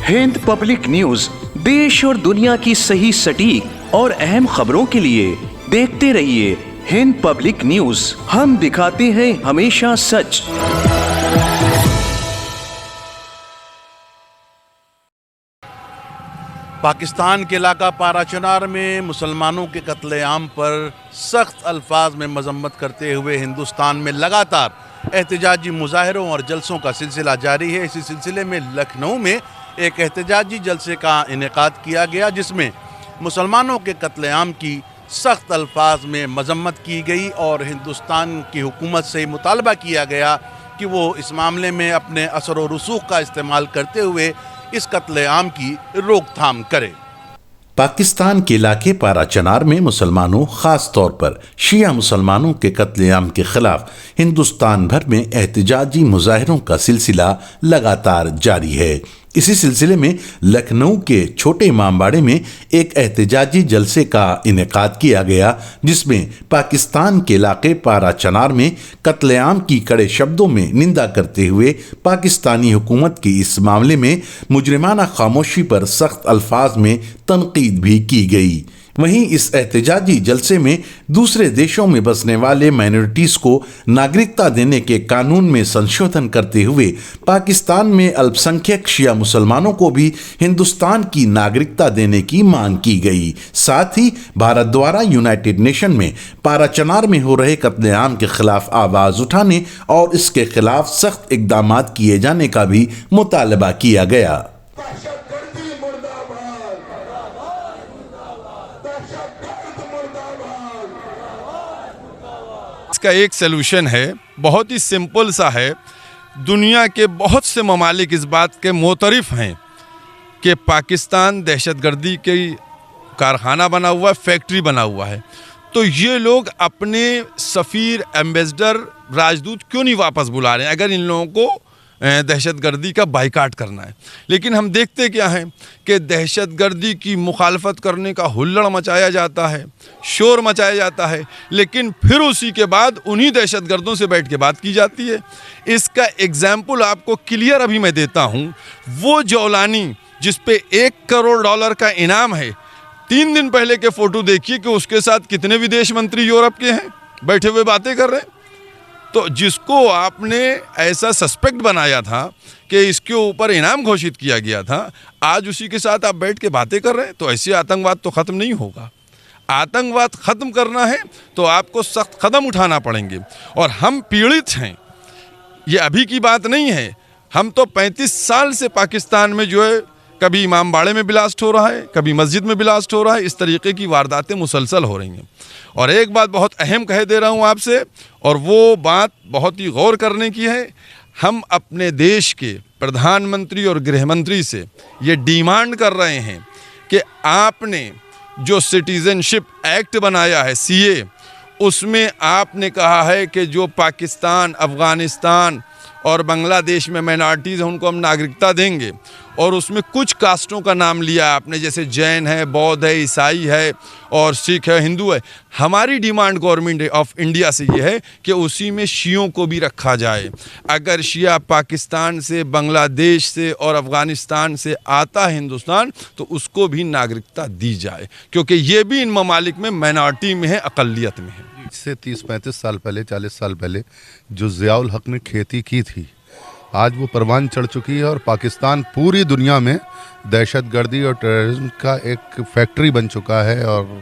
Hind public news देश और दुनिया की सही सटीक और अहम खबरों के लिए देखते रहिए हिंद पब्लिक न्यूज। हम दिखाते हैं हमेशा सच। पाकिस्तान के इलाका पाराचनार में मुसलमानों के कत्लेआम पर सख्त अल्फाज में मजम्मत करते हुए हिंदुस्तान में लगातार एहतजाजी मुजाहरों और जलसों का सिलसिला जारी है। इसी सिलसिले में लखनऊ में एक एहतजाजी जलसे का इनेकाद किया गया, जिसमें मुसलमानों के कत्लेआम की सख्त अल्फाज में मजम्मत की गई और हिंदुस्तान की हुकूमत से मुतालबा किया गया कि वो इस मामले में अपने असर व रसूख का इस्तेमाल करते हुए इस कत्लेआम की रोकथाम करे। पाकिस्तान के इलाके पाराचनार में मुसलमानों, खास तौर पर शिया मुसलमानों के कत्लेआम के खिलाफ हिंदुस्तान भर में एहतजाजी मुजाहरों का सिलसिला लगातार जारी है। इसी सिलसिले में लखनऊ के छोटे इमामबाड़े में एक एहतजाजी जलसे का इनेकाद किया गया, जिसमें पाकिस्तान के इलाके पाराचनार में कत्लेआम की कड़े शब्दों में निंदा करते हुए पाकिस्तानी हुकूमत की इस मामले में मुजरिमाना खामोशी पर सख्त अल्फाज में तनकीद भी की गई। वहीं इस एहतजाजी जलसे में दूसरे देशों में बसने वाले माइनॉरिटीज को नागरिकता देने के कानून में संशोधन करते हुए पाकिस्तान में अल्पसंख्यक शिया मुसलमानों को भी हिंदुस्तान की नागरिकता देने की मांग की गई। साथ ही भारत द्वारा यूनाइटेड नेशन में पाराचनार में हो रहे कत्लेआम के खिलाफ आवाज उठाने और इसके खिलाफ सख्त इकदाम किए जाने का भी मुतालबा किया गया। इसका एक सलूशन है, बहुत ही सिंपल सा है। दुनिया के बहुत से ममालिक इस बात के मोतरफ हैं कि पाकिस्तान दहशतगर्दी के कारखाना बना हुआ है, फैक्ट्री बना हुआ है। तो ये लोग अपने सफ़ीर, एम्बेसडर, राजदूत क्यों नहीं वापस बुला रहे हैं अगर इन लोगों को दहशतगर्दी का बाइकाट करना है। लेकिन हम देखते क्या हैं कि दहशतगर्दी की मुखालफत करने का हुल्लड़ मचाया जाता है, शोर मचाया जाता है, लेकिन फिर उसी के बाद उन्हीं दहशतगर्दों से बैठ के बात की जाती है। इसका एग्जाम्पल आपको क्लियर अभी मैं देता हूँ। वो जौलानी जिस पे $1 करोड़ का इनाम है, 3 दिन पहले के फ़ोटो देखिए कि उसके साथ कितने विदेश मंत्री यूरोप के हैं बैठे हुए बातें कर रहे हैं। तो जिसको आपने ऐसा सस्पेक्ट बनाया था कि इसके ऊपर इनाम घोषित किया गया था, आज उसी के साथ आप बैठ के बातें कर रहे हैं। तो ऐसे आतंकवाद तो ख़त्म नहीं होगा। आतंकवाद ख़त्म करना है तो आपको सख्त कदम उठाना पड़ेंगे। और हम पीड़ित हैं, ये अभी की बात नहीं है। हम तो 35 साल से पाकिस्तान में जो है, कभी इमामबाड़े में ब्लास्ट हो रहा है, कभी मस्जिद में ब्लास्ट हो रहा है, इस तरीके की वारदातें मुसलसल हो रही हैं। और एक बात बहुत अहम कह दे रहा हूँ आपसे, और वो बात बहुत ही गौर करने की है। हम अपने देश के प्रधानमंत्री और गृह मंत्री से ये डिमांड कर रहे हैं कि आपने जो सिटीज़नशिप एक्ट बनाया है, CA, उसमें आपने कहा है कि जो पाकिस्तान, अफ़गानिस्तान और बांग्लादेश में माइनॉरिटीज़ हैं उनको हम नागरिकता देंगे। और उसमें कुछ कास्टों का नाम लिया आपने, जैसे जैन है, बौद्ध है, ईसाई है और सिख है, हिंदू है। हमारी डिमांड गवर्नमेंट ऑफ इंडिया से ये है कि उसी में शियों को भी रखा जाए। अगर शिया पाकिस्तान से, बांग्लादेश से और अफ़गानिस्तान से आता है हिंदुस्तान, तो उसको भी नागरिकता दी जाए, क्योंकि ये भी इन ममालिक में माइनॉरिटी में है, अक़लियत में है। इससे 30-35 साल पहले, 40 साल पहले जो ज़ियाउल हक ने खेती की थी, आज वो परवान चढ़ चुकी है और पाकिस्तान पूरी दुनिया में दहशतगर्दी और टेररिज्म का एक फैक्ट्री बन चुका है। और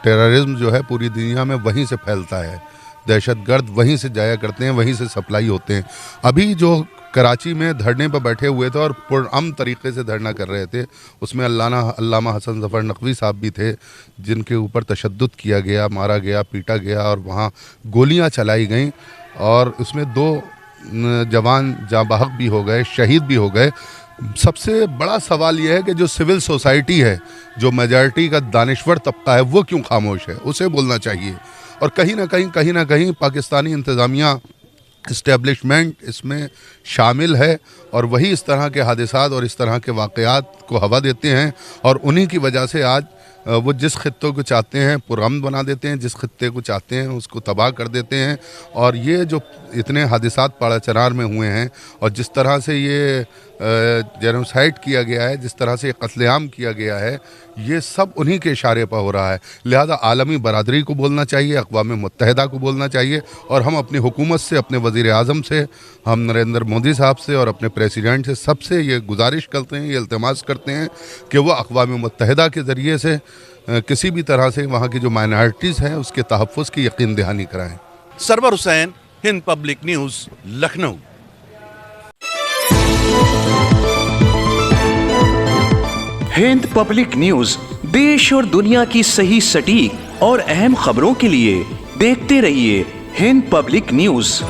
टेररिज्म जो है पूरी दुनिया में वहीं से फैलता है, दहशतगर्द वहीं से जाया करते हैं, वहीं से सप्लाई होते हैं। अभी जो कराची में धरने पर बैठे हुए थे और पुरअमन तरीके से धरना कर रहे थे, उसमें अल्लामा हसन ज़फ़र नक़वी साहब भी थे, जिनके ऊपर तशद्दुद किया गया, मारा गया, पीटा गया और वहाँ गोलियाँ चलाई गईं और उसमें 2 जवान जाँबाहक भी हो गए, शहीद भी हो गए। सबसे बड़ा सवाल यह है कि जो सिविल सोसाइटी है, जो मेजॉरिटी का दानिश्वर तबका है, वो क्यों खामोश है? उसे बोलना चाहिए। और कहीं ना कहीं पाकिस्तानी इंतज़ामिया, इस्टेब्लिशमेंट इसमें शामिल है और वही इस तरह के हादिसात और इस तरह के वाक़यात को हवा देते हैं। और उन्हीं की वजह से आज वो जिस खित्ते को चाहते हैं पुरअमन बना देते हैं, जिस खित्ते को चाहते हैं उसको तबाह कर देते हैं। और ये जो इतने हादिसात पाराचनार में हुए हैं और जिस तरह से ये जेनोसाइड किया गया है, जिस तरह से कत्लेआम किया गया है, ये सब उन्हीं के इशारे पर हो रहा है। लिहाजा आलमी बरादरी को बोलना चाहिए, अक़वाम मुत्तहिदा को बोलना चाहिए, और हम अपनी हुकूमत से, अपने वज़ीर आज़म से, हम नरेंद्र मोदी साहब से और अपने प्रेसिडेंट से सबसे ये गुजारिश करते हैं, ये इल्तिमास करते हैं कि वो अक़वाम मुत्तहिदा के ज़रिए से किसी भी तरह से वहाँ की जो माइनॉरिटीज़ हैं उसके तहफ़्फ़ुज़ की यकीन दहानी कराएँ। Sarwar Hussain, Hind public news, Lucknow. Hind public news देश और दुनिया की सही, सटीक और अहम खबरों के लिए देखते रहिए हिंद पब्लिक न्यूज।